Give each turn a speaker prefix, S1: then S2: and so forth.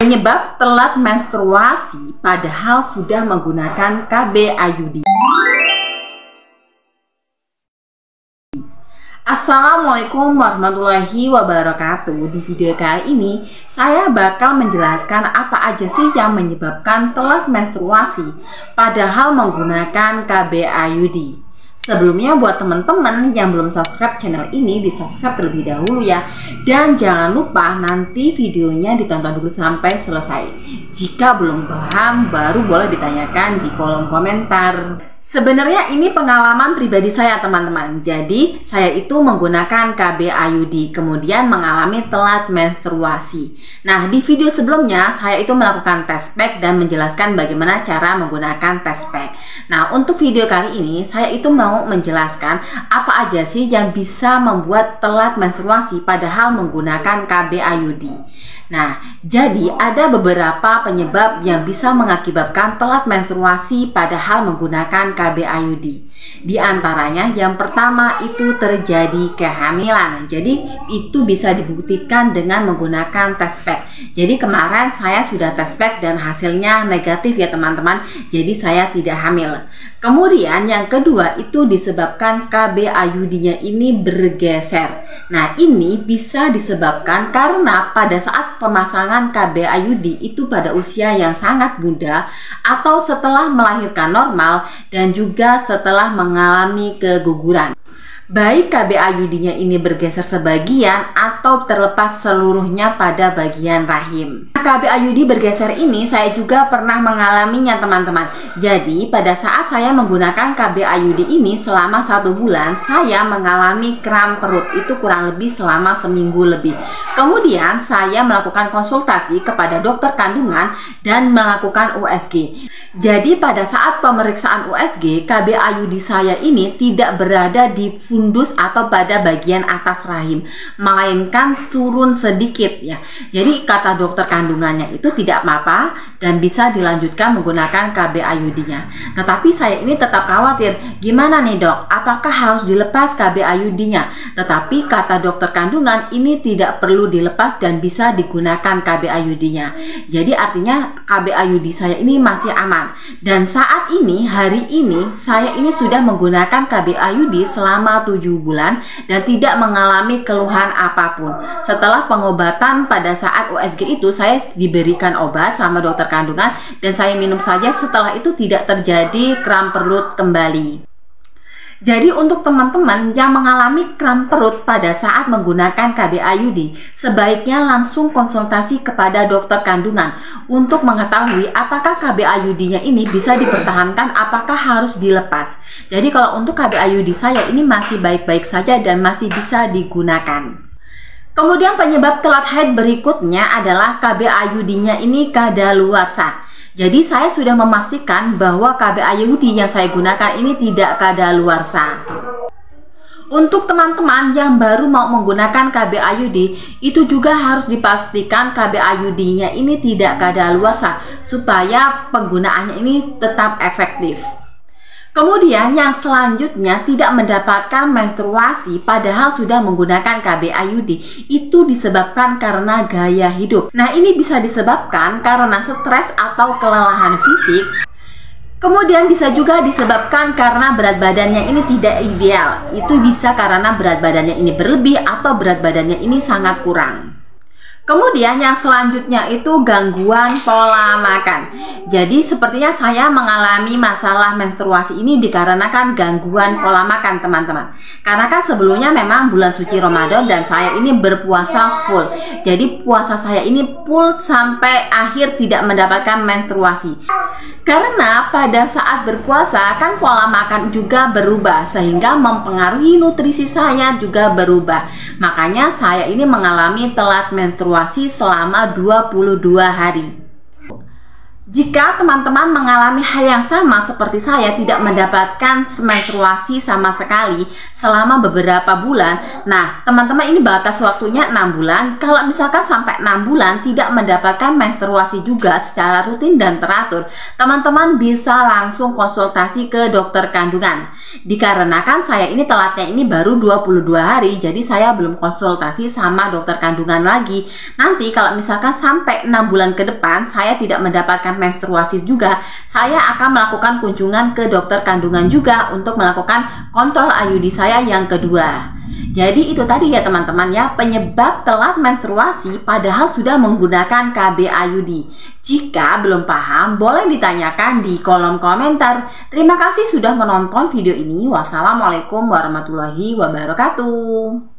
S1: Penyebab telat menstruasi padahal sudah menggunakan KB IUD. Assalamualaikum warahmatullahi wabarakatuh. Di video kali ini saya bakal menjelaskan apa aja sih yang menyebabkan telat menstruasi padahal menggunakan KB IUD. Sebelumnya buat teman-teman yang belum subscribe channel ini, di subscribe terlebih dahulu ya. Dan jangan lupa nanti videonya ditonton dulu sampai selesai. Jika belum paham baru boleh ditanyakan di kolom komentar. Sebenarnya ini pengalaman pribadi saya teman-teman. Jadi saya itu menggunakan KB IUD kemudian mengalami telat menstruasi. Nah di video sebelumnya saya itu melakukan test pack dan menjelaskan bagaimana cara menggunakan test pack. Nah untuk video kali ini saya itu mau menjelaskan apa aja sih yang bisa membuat telat menstruasi padahal menggunakan KB IUD. Nah, jadi ada beberapa penyebab yang bisa mengakibatkan telat menstruasi padahal menggunakan KB IUD. Di antaranya yang pertama itu terjadi kehamilan. Jadi itu bisa dibuktikan dengan menggunakan test pack. Jadi kemarin saya sudah test pack dan hasilnya negatif ya teman-teman. Jadi saya tidak hamil. Kemudian yang kedua itu disebabkan KB IUD-nya ini bergeser. Nah ini bisa disebabkan karena pada saat pemasangan KB IUD itu pada usia yang sangat muda atau setelah melahirkan normal dan juga setelah mengalami keguguran. Baik KB IUD-nya ini bergeser sebagian atau terlepas seluruhnya pada bagian rahim. KB IUD bergeser ini saya juga pernah mengalaminya teman-teman. Jadi pada saat saya menggunakan KB IUD ini selama 1 bulan saya mengalami kram perut itu kurang lebih selama seminggu lebih. Kemudian saya melakukan konsultasi kepada dokter kandungan dan melakukan USG. Jadi pada saat pemeriksaan USG KB IUD saya ini tidak berada di fundus atau pada bagian atas rahim, melainkan turun sedikit ya. Jadi kata dokter kandungannya itu tidak apa-apa dan bisa dilanjutkan menggunakan KB IUD-nya. Tetapi saya ini tetap khawatir, gimana nih dok? Apakah harus dilepas KB IUD-nya? Tetapi kata dokter kandungan ini tidak perlu dilepas dan bisa digunakan KB IUD-nya. Jadi artinya KB IUD saya ini masih aman. Dan saat ini, hari ini saya ini sudah menggunakan KB IUD selama 7 bulan dan tidak mengalami keluhan apapun. Setelah pengobatan pada saat USG itu saya diberikan obat sama dokter kandungan dan saya minum saja, setelah itu tidak terjadi kram perut kembali. Jadi untuk teman-teman yang mengalami kram perut pada saat menggunakan KB IUD, sebaiknya langsung konsultasi kepada dokter kandungan untuk mengetahui apakah KB IUD-nya ini bisa dipertahankan, apakah harus dilepas. Jadi kalau untuk KB IUD saya ini masih baik-baik saja dan masih bisa digunakan. Kemudian penyebab telat haid berikutnya adalah KB IUD-nya ini kadaluarsa. Jadi saya sudah memastikan bahwa KB IUD yang saya gunakan ini tidak kadaluarsa. Untuk teman-teman yang baru mau menggunakan KB IUD, itu juga harus dipastikan KB IUD-nya ini tidak kadaluarsa supaya penggunaannya ini tetap efektif. Kemudian yang selanjutnya tidak mendapatkan menstruasi padahal sudah menggunakan KB IUD itu disebabkan karena gaya hidup. Nah ini bisa disebabkan karena stres atau kelelahan fisik. Kemudian bisa juga disebabkan karena berat badannya ini tidak ideal. Itu bisa karena berat badannya ini berlebih atau berat badannya ini sangat kurang. Kemudian yang selanjutnya itu gangguan pola makan. Jadi sepertinya saya mengalami masalah menstruasi ini dikarenakan gangguan pola makan teman-teman. Karena kan sebelumnya memang bulan suci Ramadan dan saya ini berpuasa full. Jadi puasa saya ini full sampai akhir tidak mendapatkan menstruasi. Karena pada saat berpuasa kan pola makan juga berubah sehingga mempengaruhi nutrisi saya juga berubah. Makanya saya ini mengalami telat menstruasi selama 22 hari. Jika teman-teman mengalami hal yang sama seperti saya, tidak mendapatkan menstruasi sama sekali selama beberapa bulan, nah teman-teman ini batas waktunya 6 bulan. Kalau misalkan sampai 6 bulan tidak mendapatkan menstruasi juga secara rutin dan teratur, teman-teman bisa langsung konsultasi ke dokter kandungan. Dikarenakan saya ini telatnya ini baru 22 hari, jadi saya belum konsultasi sama dokter kandungan lagi. Nanti kalau misalkan sampai 6 bulan ke depan saya tidak mendapatkan menstruasi juga, saya akan melakukan kunjungan ke dokter kandungan juga untuk melakukan kontrol IUD saya yang kedua. Jadi itu tadi ya teman-teman ya, penyebab telat menstruasi padahal sudah menggunakan KB IUD. Jika belum paham, boleh ditanyakan di kolom komentar. Terima kasih sudah menonton video ini. Wassalamualaikum warahmatullahi wabarakatuh.